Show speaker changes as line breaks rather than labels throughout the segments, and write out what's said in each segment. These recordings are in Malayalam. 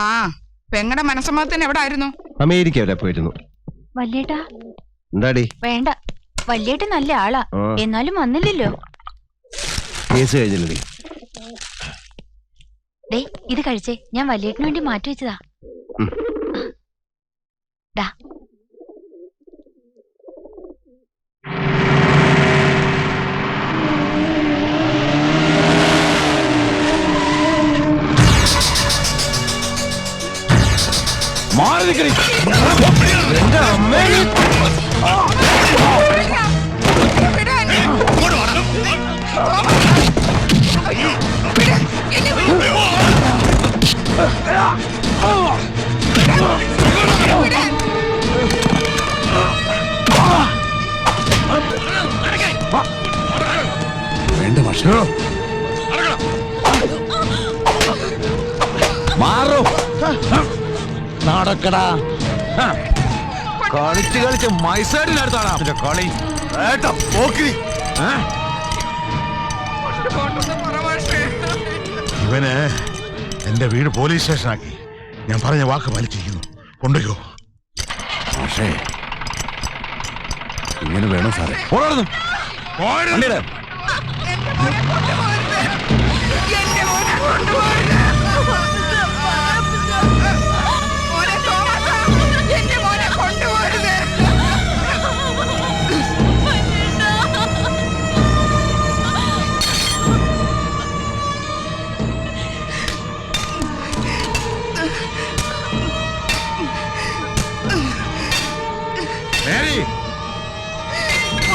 ആ പെങ്ങടെ മനസ്സമ്മതത്തിന് എവിടെ ആയിരുന്നു?
അമേരിക്ക വരെ പോയിരുന്നു.
വല്യേട്ടാ
എന്താടി?
വേണ്ട, വല്യേട്ടൻ നല്ല ആളാ, എന്നാലും വന്നില്ലല്ലോ.
കേസ് കഴിഞ്ഞില്ലേ?
ദേ ഇത് കഴിച്ചേ, ഞാൻ വല്യേട്ടന് വേണ്ടി മാറ്റി വെച്ചതാ. ദാ
വേണ്ട പക്ഷേ മാറോ നടക്കടാ. കളിച്ച് കളിച്ച് മൈസൂരിനടുത്താണ് കളി.
ഇവന് എന്റെ വീട് പോലീസ് സ്റ്റേഷനാക്കി. ഞാൻ പറഞ്ഞ വാക്ക് പാലിച്ചിരിക്കുന്നു. കൊണ്ടുപോയോ?
പക്ഷേ ഇങ്ങനെ വേണം സാറേ.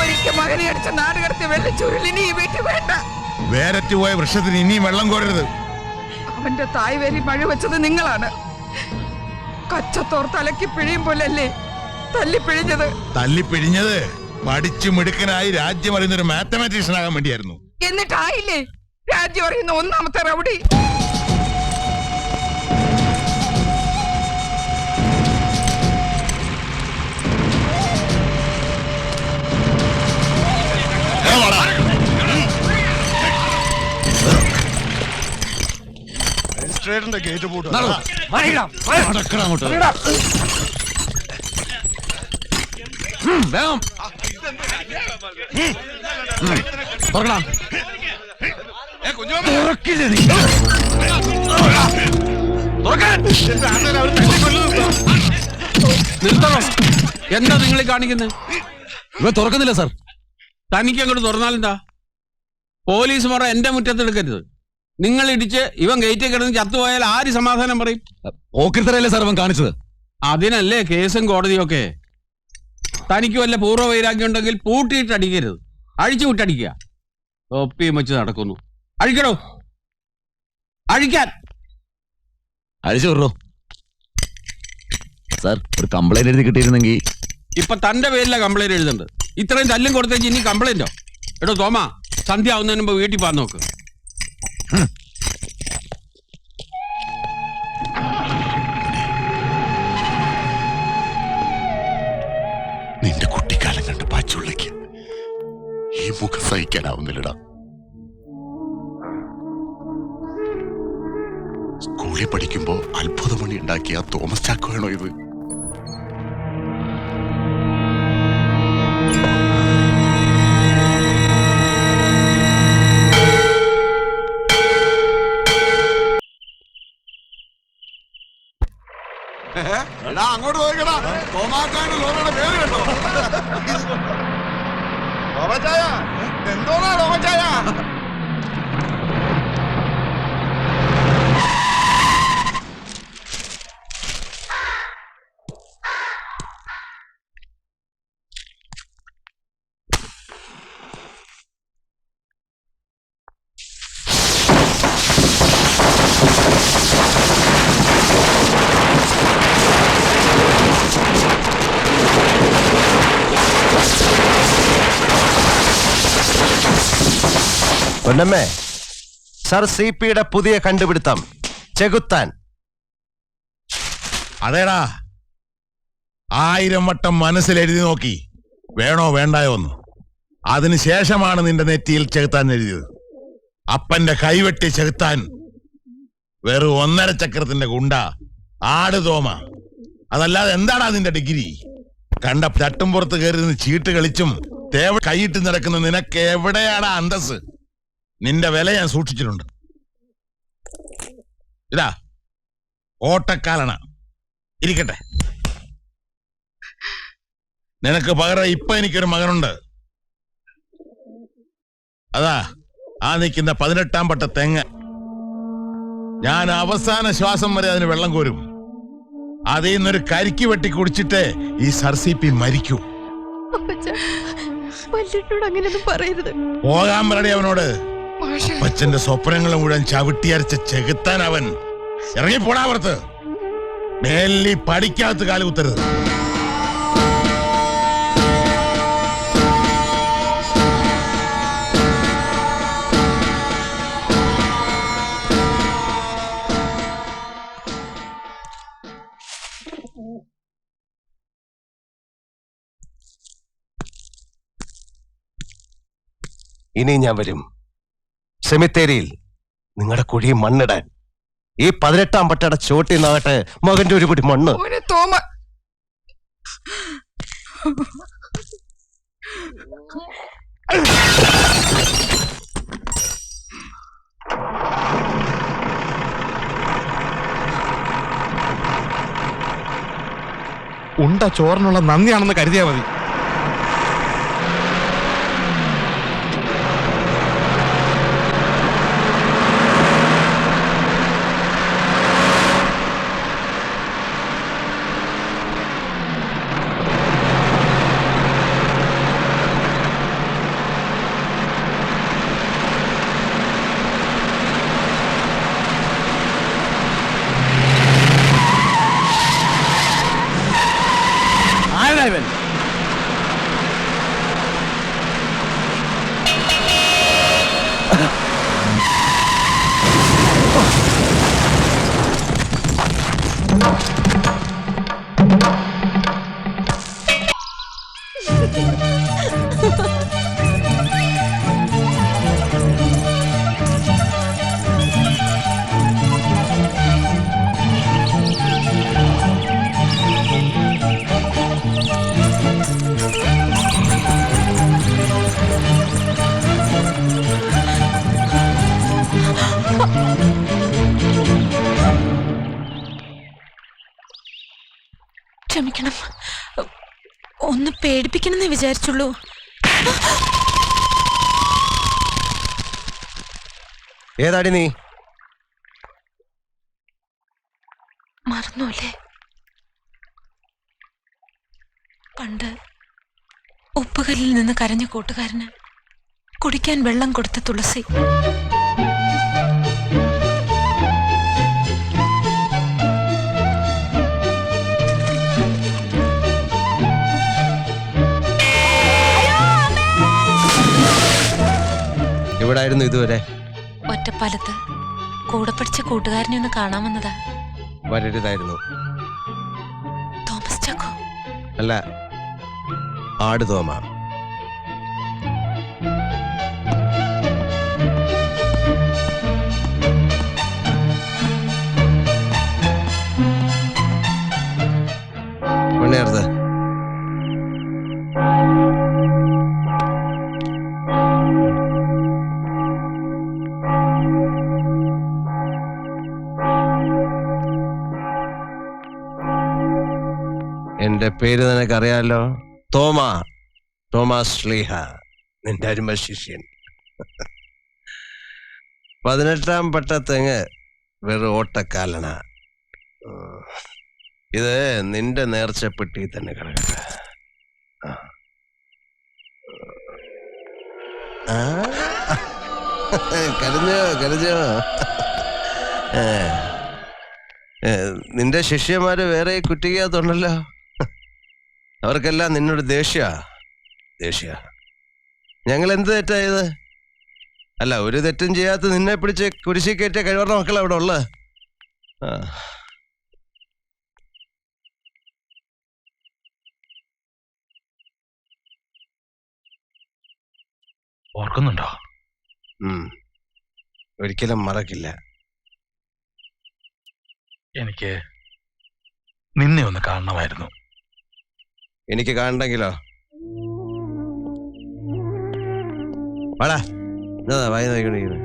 ഒരിക്കൽ മകനെ അടിച്ച നാട് കടത്തി വെള്ളച്ചുരുളിനി ഈ വീട്ടിൽ വേണ്ട.
വേരറ്റ് പോയ വൃക്ഷത്തിന് ഇനിയും വെള്ളം കോരരുത്.
അവന്റെ തായ് വേരി മഴ വെച്ചത് നിങ്ങളാണ്. കച്ചത്തോർ തലക്കി പിഴിയും പോലല്ലേ തല്ലിപ്പിഴിഞ്ഞത്.
തല്ലിപ്പിഴിഞ്ഞത് പഠിച്ചു മിടുക്കനായി രാജ്യം അറിയുന്നൊരു മാത്തമാറ്റീഷ്യൻ ആകാൻ വേണ്ടിയായിരുന്നു.
എന്നിട്ടായില്ലേ രാജ്യം അറിയുന്ന ഒന്നാമത്തെ റൗഡി.
ഗേറ്റ് പൂട്ടും.
നിർത്തണം. എന്താ നിങ്ങൾ കാണിക്കുന്നത്?
ഇവ തുറക്കുന്നില്ല സാർ.
തനിക്ക് അങ്ങോട്ട് തുറന്നാലെന്താ? പോലീസുമാർ എന്റെ മുറ്റത്തെടുക്കരുത്. നിങ്ങൾ ഇടിച്ച് ഇവൻ ഗേറ്റിൽ കിടന്ന് ചത്തുപോയാൽ ആര് സമാധാനം പറയും?
ഓക്കിത്തരല്ലേ സാർ ഇവൻ കാണിച്ചത്.
അതിനല്ലേ കേസും കോടതിയും ഒക്കെ. തനിക്ക് വല്ല പൂർവ്വ വൈരാഗ്യം ഉണ്ടെങ്കിൽ പൂട്ടിയിട്ട് അടിക്കരുത്, അഴിച്ചു വിട്ടടിക്കുക. തൊപ്പിയും വെച്ച് നടക്കുന്നു. അഴിക്കണോ? അഴിക്കാൻ.
അഴിച്ചു വിടോ സാർ. ഒരു കംപ്ലൈന്റ് എഴുതി കിട്ടിയിരുന്നെങ്കിൽ.
ഇപ്പൊ തന്റെ പേരില കംപ്ലൈന്റ് എഴുതുന്നുണ്ട്. ഇത്രയും തല്ലും കൊടുത്തേക്ക് ഇനി കംപ്ലൈന്റോ? എടോ തോമാ, സന്ധ്യ ആവുന്നതിന് മുമ്പ് വീട്ടിൽ പോകാൻ നോക്ക്.
നിന്റെ കുട്ടിക്കാലം കണ്ട് പാച്ചുള്ളിക്ക് ഈ മുഖം സഹിക്കാനാവുന്നില്ലടാ. സ്കൂളിൽ പഠിക്കുമ്പോ അത്ഭുതമണി ഉണ്ടാക്കിയ തോമസ് ചാക്കോയാണോ ഇത്? അങ്ങോട്ട് നോക്കടാ. തോമാക്കാണ് ലോറയുടെ പേര് കേട്ടോ. ലോമച്ചായ എന്തോന്നാ ലോമച്ചായ?
പൊന്നമ്മേ, സർ CP-യുടെ പുതിയ കണ്ടുപിടുത്തം ചെകുത്താൻ.
അതേടാ, 1000 വട്ടം മനസ്സിലെഴുതി നോക്കി വേണോ വേണ്ടായോ എന്ന്. അതിനുശേഷമാണ് നിന്റെ നെറ്റിയിൽ ചെകുത്താൻ എഴുതിയത്. അപ്പന്റെ കൈവെട്ടി ചെകുത്താൻ വെറും 1.5 ചക്രത്തിന്റെ ഗുണ്ട ആട് തോമ. അതല്ലാതെ എന്താണ് അതിന്റെ ഡിഗ്രി? കണ്ട തട്ടുംപുറത്ത് കയറി നിന്ന് ചീട്ട് കളിച്ചും തേവ കൈയിട്ട് നടക്കുന്ന നിനക്ക് എവിടെയാണ് അന്തസ്? നിന്റെ വില ഞാൻ സൂക്ഷിച്ചിട്ടുണ്ട്. ഇതാ ഓട്ടക്കാലണ ഇരിക്കട്ടെ. നിനക്ക് പകരം ഇപ്പൊ എനിക്കൊരു മകനുണ്ട്. അതാ ആ നിൽക്കുന്ന 18-ാം പട്ട തെങ്ങ്. ഞാൻ അവസാന ശ്വാസം വരെ അതിന് വെള്ളം കോരും. അതിൽ നിന്നൊരു കരിക്ക് വെട്ടി കുടിച്ചിട്ട് ഈ സർസിപ്പി മരിക്കൂ.
അങ്ങനെയൊന്നും പറയരുത്.
പോകാൻ പറയടി അവനോട്.
മാഷെ
അച്ഛന്റെ സ്വപ്നങ്ങൾ മുഴുവൻ ചവിട്ടിയരച്ച ചെകുത്താൻ അവൻ. ഇറങ്ങിപ്പോടാ പുറത്ത്. മേലി പഠിക്കാത്ത കാലുകുത്തരുത്.
ഇനി ഞാൻ വരും സെമിത്തേരിയിൽ നിങ്ങളുടെ കുഴി മണ്ണിടാൻ. ഈ 18-ാം പട്ടയുടെ ചോട്ടി നിന്നാകട്ടെ മകന്റെ ഒരു പിടി മണ്ണ്.
മോനെ തോമ.
ഉണ്ട ചോറിനുള്ള നന്ദിയാണെന്ന് കരുതിയാ മതി.
ആരായവൻ?
ക്ഷമിക്കണം, ഒന്ന് പേടിപ്പിക്കണമെന്ന് വിചാരിച്ചുള്ളൂ.
ഏതാടി നീ?
മറന്നൂല്ലേ? പണ്ട് ഉപ്പുകല്ലിൽ നിന്ന് കരഞ്ഞ കൂട്ടുകാരന് കുടിക്കാൻ വെള്ളം കൊടുത്ത തുളസി.
എവിടായിരുന്നു ഇതുവരെ?
ഒറ്റപ്പാലത്ത് കൂടെ പഠിച്ച കൂട്ടുകാരനെ ഒന്ന് കാണാൻ വന്നതാ.
വരരുതായിരുന്നു.
തോമസ് ചാക്കോ
അല്ല, ആട് തോമ. ഉണ്ണേർത് എന്റെ പേര് നിനക്കറിയാലോ, തോമസ് ശ്ലീഹ, നിന്റെ അരുമ ശിഷ്യൻ. 18-ാം പട്ട തെങ്ങ് വെറും ഓട്ടക്കാലണ. ഇത് നിന്റെ നേർച്ചപ്പെട്ടി തന്നെ കിടക്കട്ടെ. കരഞ്ഞോ നിന്റെ ശിഷ്യന്മാര് വേറെ കുറ്റിക്കാത്തുണ്ടല്ലോ. അവർക്കെല്ലാം നിന്നോട് ദേഷ്യ. ഞങ്ങൾ എന്ത് തെറ്റായത്? അല്ല, ഒരു തെറ്റും ചെയ്യാത്ത നിന്നെ പിടിച്ച് കുരിശി കയറ്റിയ കഴിവറ മക്കൾ അവിടെ ഉള്ള.
ഓർക്കുന്നുണ്ടോ?
ഒരിക്കലും മറക്കില്ല.
എനിക്ക് നിന്നെ ഒന്ന് കാണണമായിരുന്നു.
എനിക്ക് കാണണ്ടെങ്കിലോ? വാടാ, വായി നോക്കിക്കൊണ്ടിരിക്കുന്നത്.